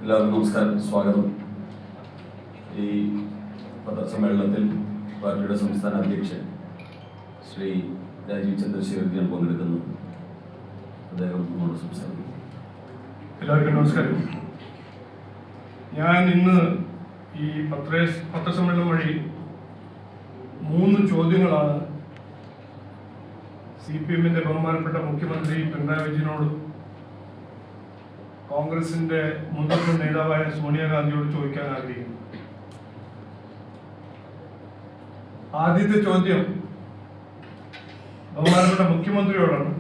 എല്ലാവർക്കും നമസ്കാരം, സ്വാഗതം. ഈ പത്രസമ്മേളനത്തിൽ പാർട്ടിയുടെ സംസ്ഥാന അധ്യക്ഷൻ ശ്രീ രാജീവ് ചന്ദ്രശേഖരൻ പങ്കെടുക്കുന്നു. അദ്ദേഹം നമ്മോട് സംസാരിക്കും. എല്ലാവർക്കും നമസ്കാരം. ഞാൻ ഇന്ന് ഈ പത്രസമ്മേളനം വഴി 3 ചോദ്യങ്ങളാണ് CPM-ന്റെ ബഹുമാനപ്പെട്ട മുഖ്യമന്ത്രി പിണറായി വിജയനോട് കോൺഗ്രസിന്റെ മുതിർന്ന നേതാവായ സോണിയാഗാന്ധിയോട് ചോദിക്കാൻ ആഗ്രഹിക്കുന്നു. ആദ്യത്തെ ചോദ്യം ബഹുമാനപ്പെട്ട മുഖ്യമന്ത്രിയോടാണ്.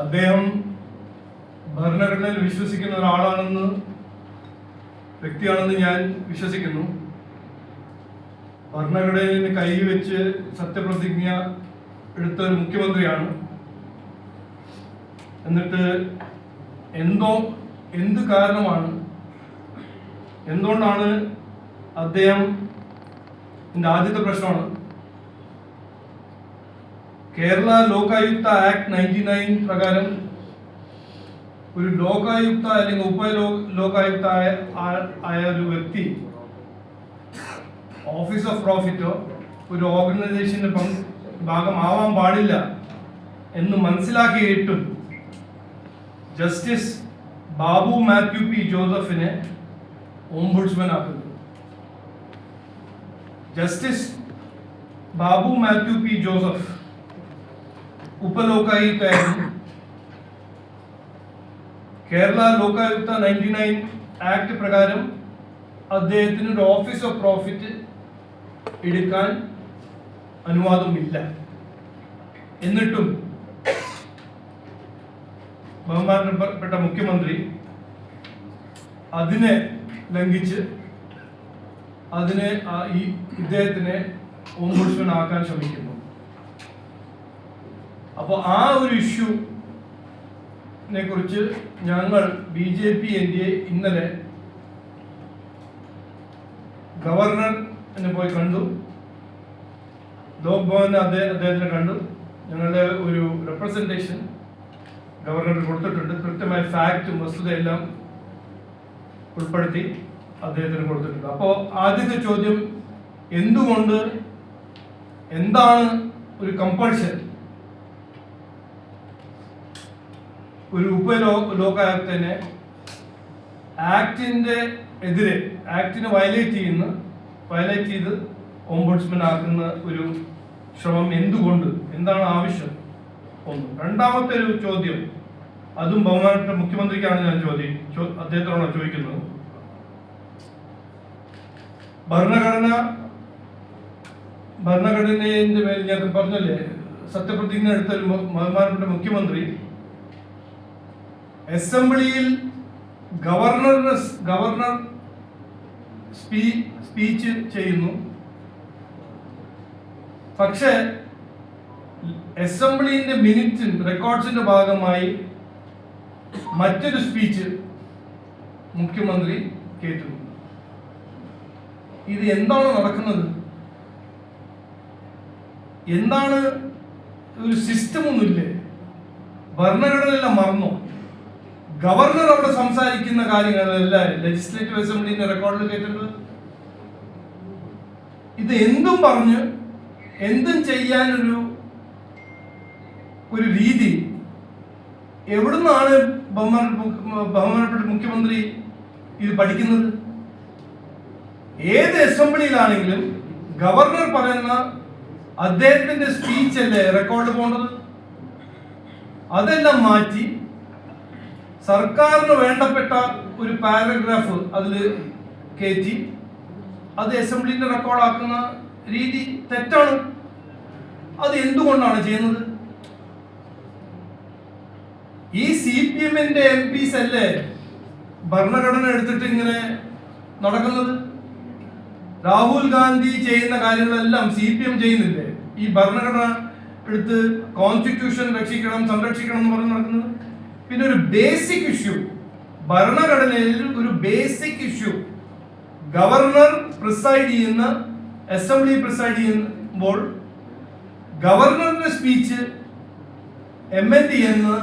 അദ്ദേഹം ഭരണഘടനയിൽ വിശ്വസിക്കുന്ന ഒരാളാണെന്ന് വ്യക്തിയാണെന്ന് ഞാൻ വിശ്വസിക്കുന്നു. ഭരണഘടനയിൽ കൈവച്ച് സത്യപ്രതിജ്ഞ എടുത്ത ഒരു മുഖ്യമന്ത്രിയാണ്. എന്നിട്ട് എന്ത് കാരണമാണ്, എന്തുകൊണ്ടാണ് അദ്ദേഹം, എൻ്റെ ആദ്യത്തെ പ്രശ്നമാണ്, കേരള ലോകായുക്ത ആക്ട് 99 പ്രകാരം ഒരു ലോകായുക്ത അല്ലെങ്കിൽ ഉപ ലോകായുക്ത ആയ ഒരു വ്യക്തി ഓഫീസ് ഓഫ് പ്രോഫിറ്റോ ഒരു ഓർഗനൈസേഷന്റെ ഭാഗമാവാൻ പാടില്ല എന്ന് മനസ്സിലാക്കിയിട്ടും ജസ്റ്റിസ് ബാബു മാത്യു പി ജോസഫിനെ ഓംബുഡ്സ്മാൻ ആക്കുന്നു. ജസ്റ്റിസ് ബാബു മാത്യു പി ജോസഫ് ഉപലോകായുക്തയായിരുന്നു. കേരള ലോകായുക്ത 99 ആക്ട് പ്രകാരം അദ്ദേഹത്തിന് ഒരു ഓഫീസ് ഓഫ് പ്രോഫിറ്റ് എടുക്കാൻ അനുവാദമില്ല. എന്നിട്ടും ബഹുമാനപ്പെട്ട മുഖ്യമന്ത്രി അതിനെ ലംഘിച്ച് ഇദ്ദേഹത്തിനെ ഓംബുഡ്സ്മാൻ ആക്കാൻ ശ്രമിക്കുന്നു. അപ്പോൾ ആ ഒരു ഇഷ്യൂനെ കുറിച്ച് ഞങ്ങൾ BJP NDA ഇന്നലെ ഗവർണറിനെ പോയി കണ്ടു. ലോക് ഭവൻ അദ്ദേഹത്തിനെ കണ്ടു. ഞങ്ങളുടെ ഒരു റെപ്രസെന്റേഷൻ ഗവർണർ കൊടുത്തിട്ടുണ്ട്. കൃത്യമായ ഫാക്റ്റും വസ്തുതയെല്ലാം ഉൾപ്പെടുത്തി അദ്ദേഹത്തിന് കൊടുത്തിട്ടുണ്ട്. അപ്പോൾ ആദ്യത്തെ ചോദ്യം, എന്താണ് ഒരു കമ്പൾഷൻ ഒരു ലോകായുക്തനെ ആക്ടിനെ വയലേറ്റ് ചെയ്ത് ഓംബുഡ്സ്മാൻ ആക്കുന്ന ഒരു ശ്രമം എന്താണ് ആവശ്യം? ഒന്ന്. രണ്ടാമത്തെ ഒരു ചോദ്യം, അതും ബഹുമാനപ്പെട്ട മുഖ്യമന്ത്രിക്കാണ് ഞാൻ അദ്ദേഹത്തോടാണ് ചോദിക്കുന്നത്. ഭരണഘടനയുടെ മേൽ ഞാൻ പറഞ്ഞല്ലേ, സത്യപ്രതിജ്ഞ എടുത്ത ഒരു ബഹുമാനപ്പെട്ട മുഖ്യമന്ത്രി അസംബ്ലിയിൽ ഗവർണർ സ്പീച്ച് ചെയ്യുന്നു. പക്ഷേ അസംബ്ലിന്റെ മിനിറ്റ്സ് റെക്കോർഡ്സിന്റെ ഭാഗമായി മറ്റൊരു സ്പീച്ച് മുഖ്യമന്ത്രി കേൾക്കുന്നു. ഇത് എന്താണ് നടക്കുന്നത്? എന്താണ്? ഒരു സിസ്റ്റം ഒന്നുമില്ലേ? ഭരണഘടനയെല്ലാം മറന്നോ? ഗവർണർ അവിടെ സംസാരിക്കുന്ന കാര്യങ്ങളല്ല ലെജിസ്ലേറ്റീവ് അസംബ്ലിന്റെ റെക്കോർഡിൽ കേട്ടിട്ടുണ്ട്. ഇത് എന്തും ചെയ്യാനൊരു രീതി എവിടുന്നാണ് ബഹുമാനപ്പെട്ട മുഖ്യമന്ത്രി ഇത് പഠിക്കുന്നത്? ഏത് അസംബ്ലിയിലാണെങ്കിലും ഗവർണർ പറയുന്ന അദ്ദേഹത്തിന്റെ സ്പീച്ച് അല്ലേ റെക്കോർഡ് പോകേണ്ടത്? അതെല്ലാം മാറ്റി സർക്കാരിന് വേണ്ടപ്പെട്ട ഒരു പാരഗ്രാഫ് അതിൽ കയറ്റി അത് അസംബ്ലിന്റെ റെക്കോർഡാക്കുന്ന രീതി തെറ്റാണ്. അത് എന്തുകൊണ്ടാണ് ചെയ്യുന്നത്? ഈ CPM-ന്റെ MPs അല്ലേ ഭരണഘടന എടുത്തിട്ട് ഇങ്ങനെ നടക്കുന്നത്? രാഹുൽ ഗാന്ധി ചെയ്യുന്ന കാര്യങ്ങളെല്ലാം CPM ചെയ്യുന്നില്ലേ? ഈ ഭരണഘടന എടുത്ത് കോൺസ്റ്റിറ്റ്യൂഷൻ സംരക്ഷിക്കണം എന്ന് പറഞ്ഞ് നടക്കുന്നത്. പിന്നെ ഒരു ബേസിക് ഇഷ്യൂ, ഭരണഘടനയിൽ ഒരു ബേസിക് ഇഷ്യൂ, ഗവർണർ പ്രിസൈഡ് ചെയ്യുന്ന അസംബ്ലി പ്രിസൈഡ് ചെയ്യുമ്പോൾ ഗവർണറുടെ സ്പീച്ച് എംഎൻഡി എന്ന്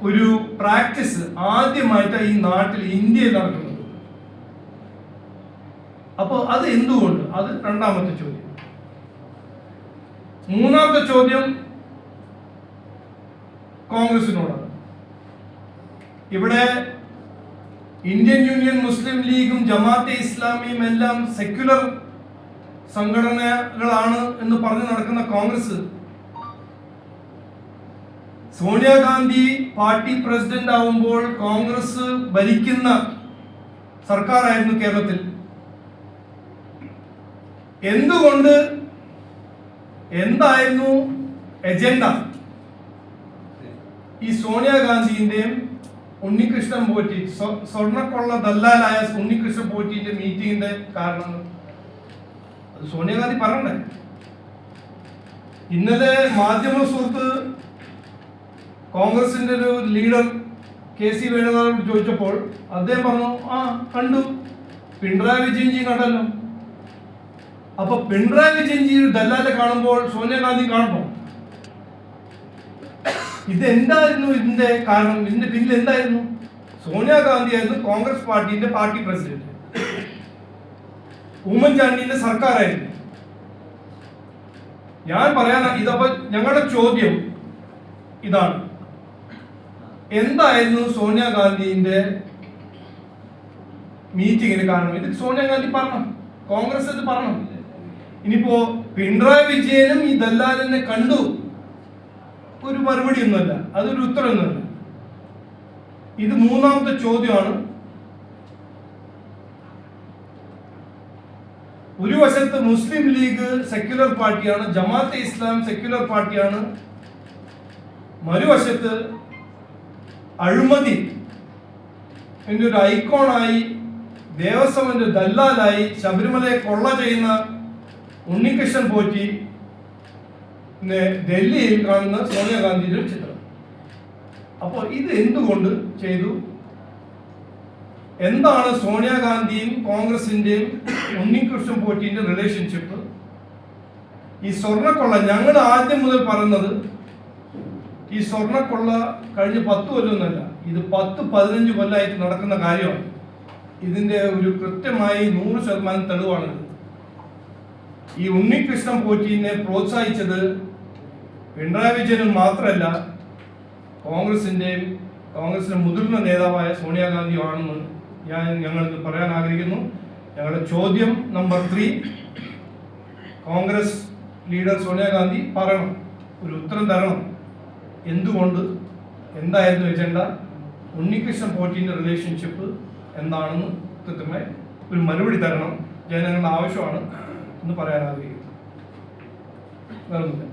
ഒരു പ്രാക്ടീസ് ആദ്യമായിട്ടാണ് ഈ നാട്ടിൽ ഇന്ത്യയിൽ നടക്കുന്നത്. അപ്പോൾ അത് എന്തുകൊണ്ട്? അത് രണ്ടാമത്തെ ചോദ്യം. മൂന്നാമത്തെ ചോദ്യം കോൺഗ്രസിനോടാണ്. ഇവിടെ ഇന്ത്യൻ യൂണിയൻ മുസ്ലിം ലീഗും ജമാഅത്തെ ഇസ്ലാമിയും എല്ലാം സെക്യുലർ സംഘടനകളാണ് എന്ന് പറഞ്ഞു നടക്കുന്ന കോൺഗ്രസ്, സോണിയാഗാന്ധി പാർട്ടി പ്രസിഡന്റ് ആവുമ്പോൾ കോൺഗ്രസ് ഭരിക്കുന്ന സർക്കാരായിരുന്നു കേരളത്തിൽ. എന്തുകൊണ്ട്, എന്തായിരുന്നു എജൻഡ? ഈ സോണിയാഗാന്ധിന്റെയും ഉണ്ണികൃഷ്ണൻ പോറ്റി, സ്വർണ്ണക്കൊള്ള ദല്ലാലായ ഉണ്ണികൃഷ്ണൻ പോറ്റിന്റെ മീറ്റിംഗിന്റെ കാരണം അത് സോണിയാഗാന്ധി പറയണ്ടേ? ഇന്നലെ മാധ്യമ സുഹൃത്ത് കോൺഗ്രസിന്റെ ഒരു ലീഡർ KC വേണുഗോപാലോട് ചോദിച്ചപ്പോൾ അദ്ദേഹം പറഞ്ഞു, ആ കണ്ടു, പിണറായി വിജയൻജി കണ്ടല്ലോ. അപ്പൊ പിണറായി വിജയൻജി ദല്ലാലെ കാണുമ്പോൾ സോണിയാഗാന്ധി കാണണോ? ഇതെന്തായിരുന്നു ഇതിന്റെ കാരണം? ഇതിന്റെ പിന്നിൽ എന്തായിരുന്നു? സോണിയാഗാന്ധി ആയിരുന്നു കോൺഗ്രസ് പാർട്ടിന്റെ പാർട്ടി പ്രസിഡന്റ്, ഉമ്മൻചാണ്ടിന്റെ സർക്കാരായിരുന്നു. ഞാൻ പറയാൻ ഇതപ്പോ ഞങ്ങളുടെ ചോദ്യം ഇതാണ്, എന്തായിരുന്നു സോണിയാഗാന്ധിന്റെ മീറ്റിങ്ങിന് കാരണം? ഇത് സോണിയാഗാന്ധി പറഞ്ഞു, കോൺഗ്രസ് ഇത് പറഞ്ഞു. ഇനിയിപ്പോ പിണറായി വിജയനും ഈ ദല്ലാലിനെ കണ്ടു, ഒരു മറുപടി ഒന്നുമല്ല, അതൊരു ഉത്തരമൊന്നുമല്ല. ഇത് മൂന്നാമത്തെ ചോദ്യമാണ്. ഒരു വശത്ത് മുസ്ലിം ലീഗ് സെക്യുലർ പാർട്ടിയാണ്, ജമാഅത്തെ ഇസ്ലാം സെക്യുലർ പാർട്ടിയാണ്, മറുവശത്ത് അഴിമതി എന്റെ ഒരു ഐക്കോണായി, ദേവസ്വമിന്റെ ദല്ലാലായി, ശബരിമലയെ കൊള്ള ചെയ്യുന്ന ഉണ്ണികൃഷ്ണൻ പോറ്റി ഡൽഹിയിൽ കാണുന്ന സോണിയാഗാന്ധിയുടെ ചിത്രം. അപ്പോൾ ഇത് എന്തുകൊണ്ട് ചെയ്തു? എന്താണ് സോണിയാഗാന്ധിയും കോൺഗ്രസിന്റെയും ഉണ്ണികൃഷ്ണൻ പോറ്റിന്റെ റിലേഷൻഷിപ്പ്? ഈ സ്വർണ്ണക്കൊള്ള ഞങ്ങൾ ആദ്യം മുതൽ പറയുന്നത്, ഈ സ്വർണ്ണക്കൊള്ള കഴിഞ്ഞ 10 കൊല്ലമൊന്നുമല്ല, ഇത് 10-15 കൊല്ലമായിട്ട് നടക്കുന്ന കാര്യമാണ്. ഇതിന്റെ ഒരു കൃത്യമായി 100% തെളിവാണിത്. ഈ ഉണ്ണികൃഷ്ണൻ പോറ്റിനെ പ്രോത്സാഹിച്ചത് പിണറായി വിജയനും മാത്രമല്ല, കോൺഗ്രസിന്റെ മുതിർന്ന നേതാവായ സോണിയാഗാന്ധിയും ആണെന്ന് ഞങ്ങൾക്ക് പറയാൻ ആഗ്രഹിക്കുന്നു. ഞങ്ങളുടെ ചോദ്യം നമ്പർ 3, കോൺഗ്രസ് ലീഡർ സോണിയാഗാന്ധി പറയണം, ഒരു ഉത്തരം തരണം. എന്തുകൊണ്ട്, എന്തായിരുന്നു എജൻഡ, ഉണ്ണികൃഷ്ണൻ പോറ്റിന്റെ റിലേഷൻഷിപ്പ് എന്താണെന്ന് കൃത്യമായി ഒരു മറുപടി തരണം. ജനങ്ങളുടെ ആവശ്യമാണ് എന്ന് പറയാൻ ആഗ്രഹിക്കുന്നു. വേറൊന്നുമില്ല.